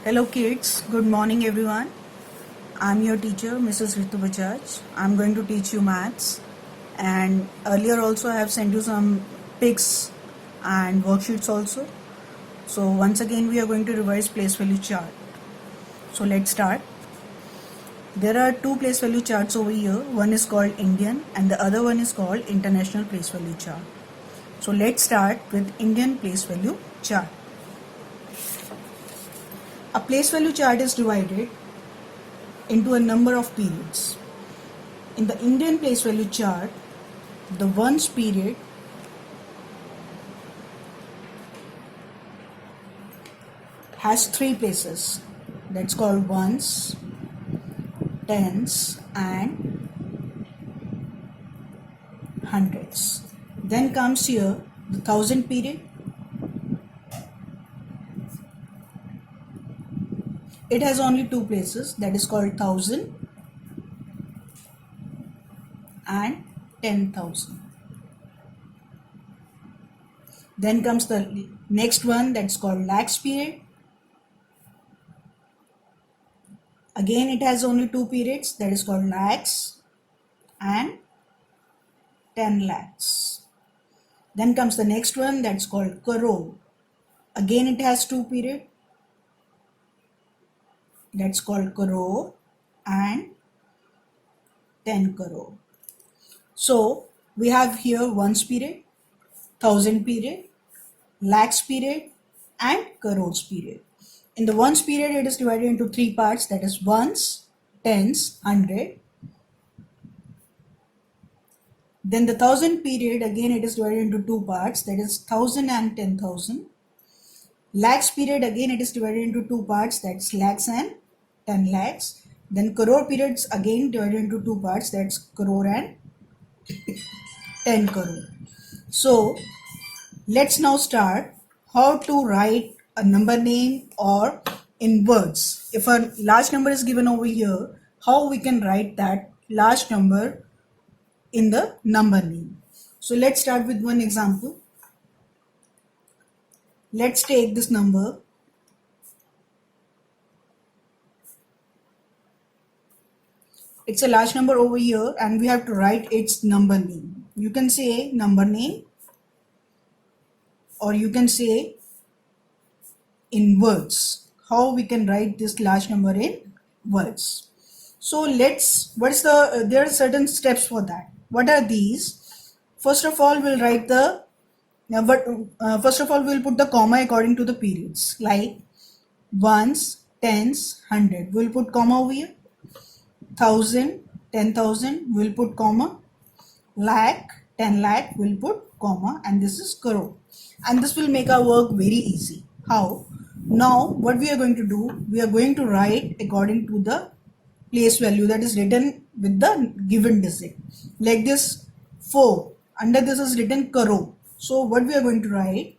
Hello kids, good morning everyone. I'm your teacher Mrs. Ritu Bajaj. I'm going to teach you maths, and earlier also I have sent you some pics and worksheets also. So once again we are going to revise place value chart. So let's start. There are two place value charts over here. One is called Indian and the other one is called International Place Value Chart. So let's start with Indian place value chart. A place value chart is divided into a number of periods. In the Indian place value chart, the ones period has three places. That's called ones, tens and hundreds. Then comes here the thousand period. It has only two places, that is called 1000 and 10,000. Then comes the next one, that's called lakhs period. Again it has only two periods, that is called lakhs and 10 lakhs. Then comes the next one, that's called crore. Again it has two periods, that's called crore and 10 crore. So we have here ones period, thousand period, lakhs period and crores period. In the ones period it is divided into three parts, that is ones, tens, hundred. Then the thousand period, again it is divided into two parts, that is 1000 and 10,000. Lakhs period, again it is divided into two parts, that's lakhs and 10 lakhs. Then crore periods again divided into two parts, that's crore and 10 crore. So let's now start how to write a number name or in words. If a large number is given over here, how we can write that large number in the number name. So let's start with one example. Let's take this number. It's a large number over here and we have to write its number name. You can say number name or you can say in words. How we can write this large number in words. So there are certain steps for that. What are these? First of all, we'll write the first of all we'll put the comma according to the periods, like ones, tens, hundred. We'll put comma over here. 1000, 10,000, we'll put comma. Lakh, 10 lakh, we'll put comma, and this is crore. And this will make our work very easy. How? Now what we are going to do, we are going to write according to the place value that is written with the given digit. Like this 4, under this is written crore. So what we are going to write,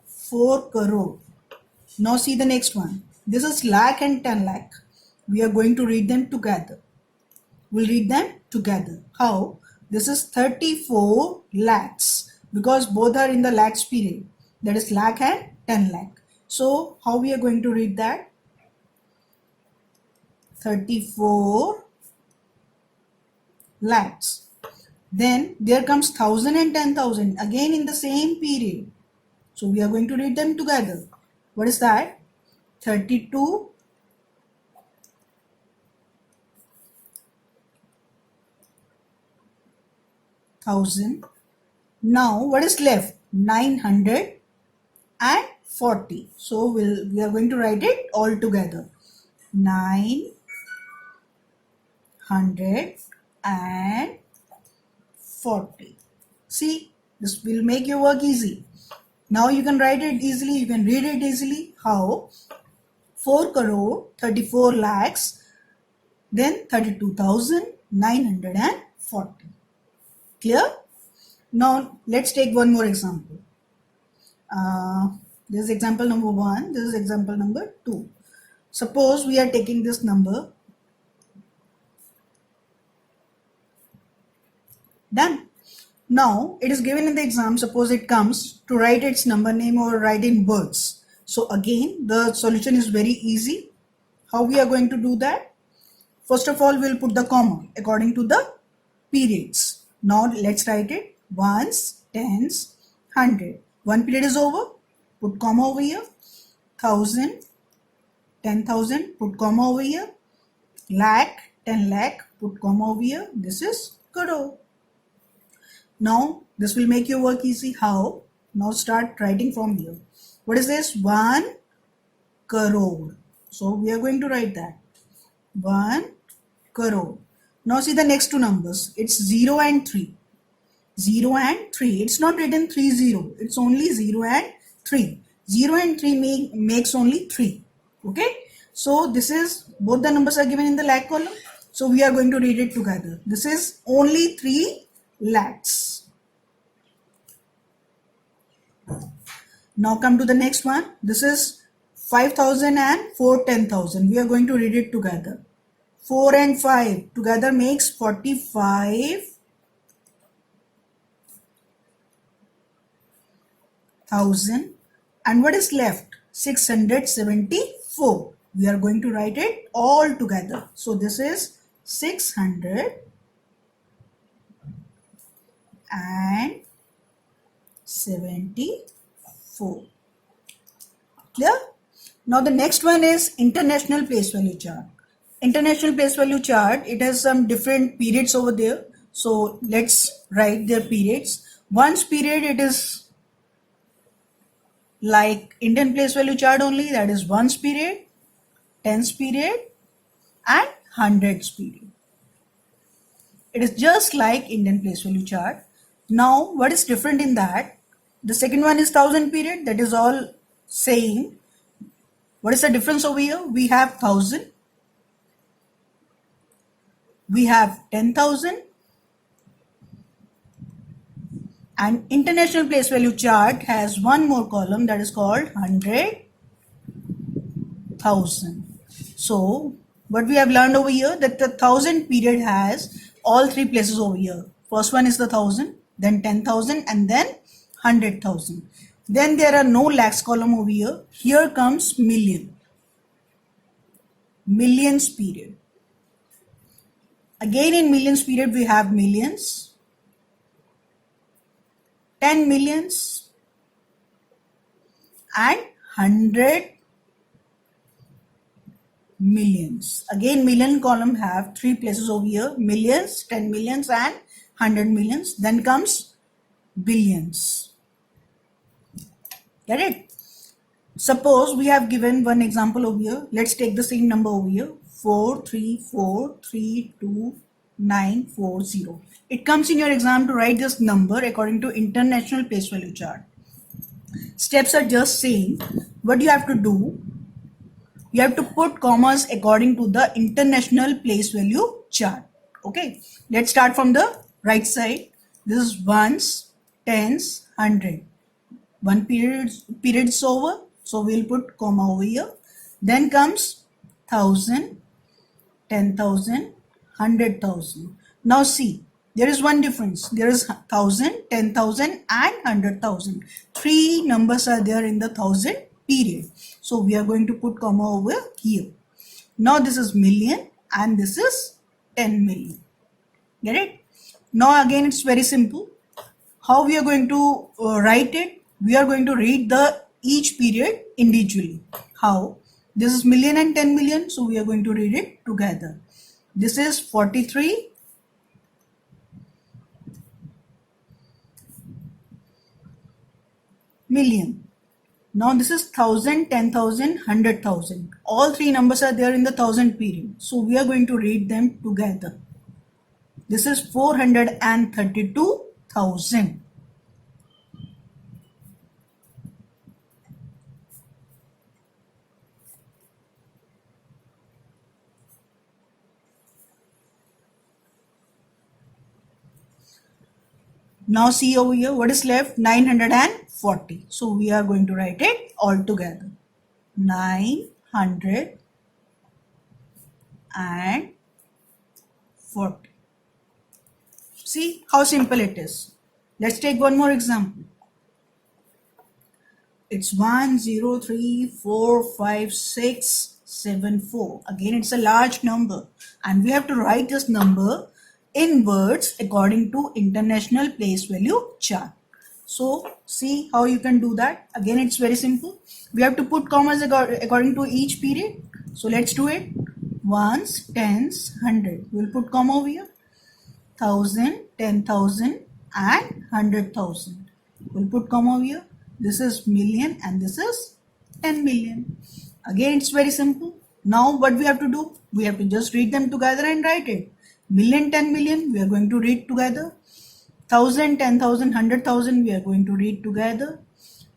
4 crore. Now see the next one. This is lakh and 10 lakh. We are going to read them together. We'll read them together. How? This is 34 lakhs because both are in the lakhs period. That is lakh and 10 lakh. So how we are going to read that? 34 lakhs. Then there comes 1000 and 10,000 again in the same period. So we are going to read them together. What is that? 32 thousand. Now what is left? 940. So we are going to write it all together. 940. See, this will make your work easy. Now you can write it easily, you can read it easily. How? 4 crore, 34 lakhs, then 32,940. Clear? Now let's take one more example. This is example number 1, this is example number 2. Suppose we are taking this number. Done. Now it is given in the exam, suppose it comes to write its number name or write in words. So again, the solution is very easy. How we are going to do that? First of all, we'll put the comma according to the periods. Now let's write it: ones, tens, hundred. One period is over, put comma over here. 1000, 10,000, put comma over here. Lakh, 10 lakh, put comma over here. This is crore. Now this will make your work easy. How? Now start writing from here. What is this? 1 crore. So we are going to write that. 1 crore. Now see the next two numbers. It's 0 and 3. 0 and 3. It's not written 30. It's only 0 and 3. 0 and 3 makes only 3. Okay. So this is, both the numbers are given in the lakh column. So we are going to read it together. This is only 3 lakhs. Now come to the next one. This is 5,000 and 4 10,000. We are going to read it together. 4 and 5 together makes 45,000. And what is left? 674. We are going to write it all together. So this is 674. Clear? Now the next one is international place value chart. International place value chart, it has some different periods over there. So let's write their periods. One's period, it is like Indian place value chart only, that is one's period, tens period and hundreds period. It is just like Indian place value chart. Now what is different in that? The second one is 1000 period, that is all same. What is the difference over here? We have 1000, we have 10,000, and international place value chart has one more column that is called 100,000. So what we have learned over here, that the 1000 period has all three places over here. First one is the 1000, then 10,000 and then 100,000. Then there are no lakhs column over here. Here comes million. Millions period. Again in millions period we have millions, 10 millions and 100 millions. Again million column have three places over here: millions, 10 millions and 100 millions. Then comes billions. Get it? Suppose we have given one example over here. Let's take the same number over here: 434324940. It comes in your exam to write this number according to international place value chart. Steps are just same. What you have to do, you have to put commas according to the international place value chart. Okay, let's start from the right side. This is ones, tens, 100. One period is over, so we'll put comma over here. Then comes 1000, 10,000, 100,000. Now see, there is one difference. There is 1000, 10,000 and 100,000. Three numbers are there in the 1000 period. So we are going to put comma over here. Now this is million and this is 10 million. Get it? Now again it's very simple. How we are going to write it? We are going to read the each period individually. How? This is million and 10 million, so we are going to read it together. This is 43 million. Now this is 1000, 10,000, 100,000. All three numbers are there in the 1000 period. So we are going to read them together. This is 432,000. Now see over here, what is left? 940. So we are going to write it all together. 940. See how simple it is. Let's take one more example. It's 1034567 again. It's a large number and we have to write this number in words according to international place value chart. So see how you can do that. Again, it's very simple. We have to put commas according to each period. So let's do it. Ones, tens, 100. We'll put comma over here. 1000, 10,000 and 100,000. We'll put comma over here. This is million and this is 10 million. Again, it's very simple. Now what we have to do? We have to just read them together and write it. Million, 10 million, we are going to read together. 1000, 10,000, 100,000, we are going to read together.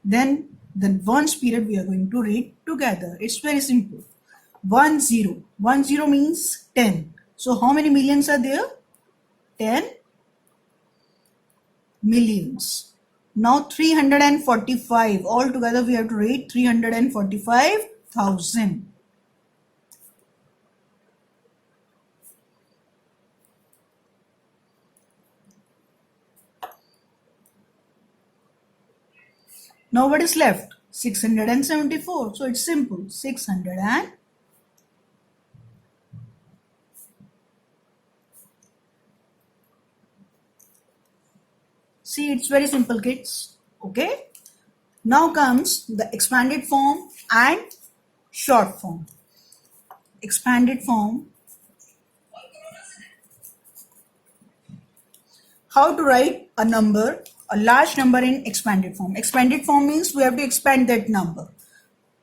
Then the ones period we are going to read together. It's very simple. 10. 10 means 10. So how many millions are there? 10 millions. Now 345. All together we have to read 345,000. Now what is left? 674. So it's simple. 600 and see, it's very simple, kids. Okay. Now comes the expanded form and short form. Expanded form. How to write a number, a large number in expanded form. Expanded form means we have to expand that number.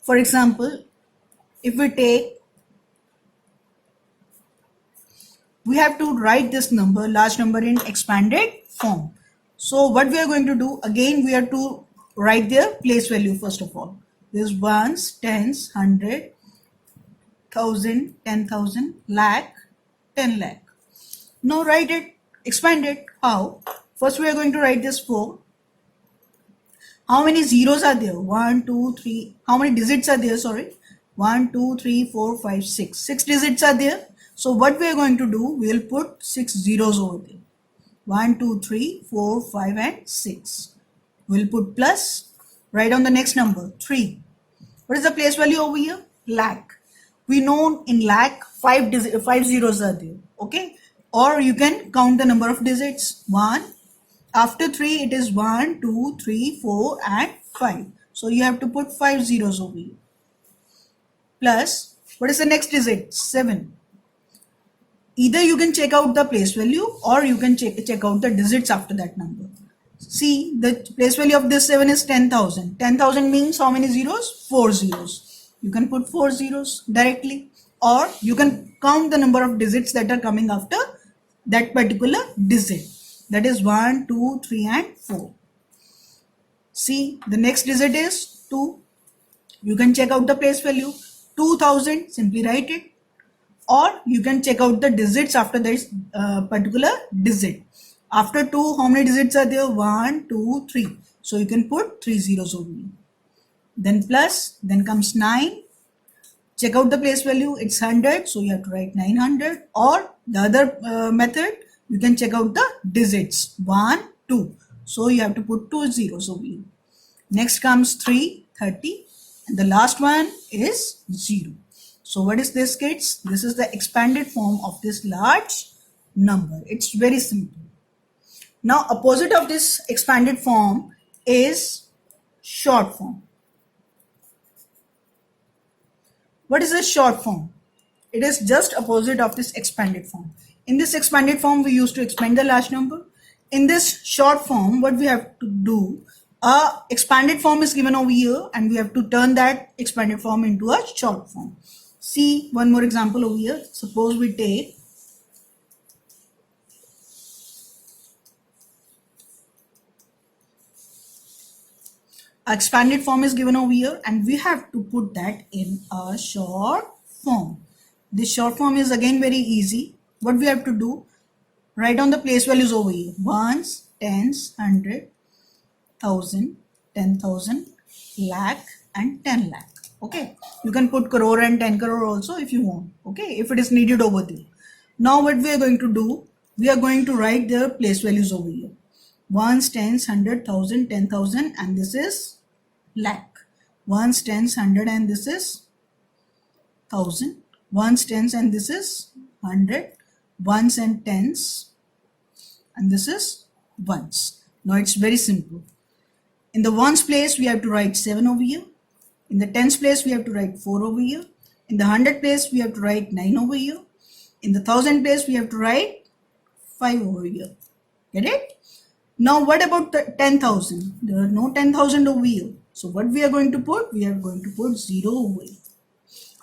For example, if we take, we have to write this number, large number in expanded form. So what we are going to do, again we have to write their place value first of all. There's ones, tens, 100, 1000, 10,000, lakh, 10 lakh. Now write it, expand it. How? First we are going to write this 4. How many zeros are there? 1, 2, 3. How many digits are there? Sorry. 1, 2, 3, 4, 5, 6. 6 digits are there. So what we are going to do, we will put 6 zeros over there. 1, 2, 3, 4, 5 and 6. We'll put plus. Write down the next number, 3. What is the place value over here? Lakh. We know in lakh 5 zeros are there. Okay. Or you can count the number of digits. 1. After 3 it is 1, 2, 3, 4 and 5. So you have to put 5 zeros over here. Plus, what is the next digit? 7. Either you can check out the place value or you can check out the digits after that number. See, the place value of this 7 is 10,000. 10,000 means how many zeros? 4 zeros. You can put 4 zeros directly, or you can count the number of digits that are coming after that particular digit. That is 1, 2, 3 and 4. See, the next digit is 2. You can check out the place value. 2,000, simply write it. Or you can check out the digits after this particular digit. After 2, how many digits are there? 1, 2, 3. So you can put 3 zeros over here. Then plus, then comes 9. Check out the place value. It's 100. So you have to write 900. Or the other method, you can check out the digits. 1, 2. So you have to put 2 zeros over here. Next comes 3, 30. And the last one is 0. So what is this, kids? This is the expanded form of this large number. It's very simple. Now opposite of this expanded form is short form. What is a short form? It is just opposite of this expanded form. In this expanded form, we used to expand the large number. In this short form, what we have to do, expanded form is given over here and we have to turn that expanded form into a short form. See one more example over here. Suppose we take expanded form is given over here and we have to put that in a short form. This short form is again very easy. What we have to do, write down the place values over here. Ones, tens, 100, 1000, 10,000, lakh and 10 lakh. Okay, you can put crore and 10 crore also if you want. Okay, if it is needed over there. Now what we are going to do, we are going to write their place values over here. ones, tens, hundred, thousand, 10,000, and this is lakh. Ones, tens, hundred, and this is thousand. Ones, tens, and this is hundred. Ones and tens, and this is ones. Now it's very simple. In the ones place, we have to write 7 over here. In the tens place, we have to write 4 over here. In the hundred place, we have to write 9 over here. In the thousand place, we have to write 5 over here. Get it? Now what about the 10,000? There are no 10,000 over here. So what we are going to put? We are going to put 0 over here.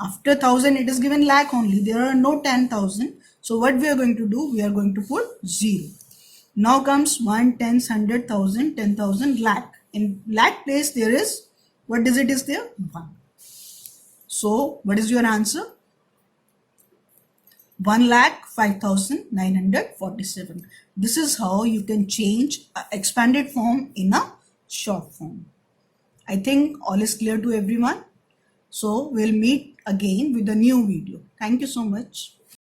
After 1,000, it is given lakh only. There are no 10,000. So what we are going to do? We are going to put 0. Now comes 1, 10, 100, 1,000, 10,000, lakh. In lakh place, there is, what digit is there? 1. So what is your answer? 1,05,947. This is how you can change an expanded form in a short form. I think all is clear to everyone. So we'll meet again with a new video. Thank you so much.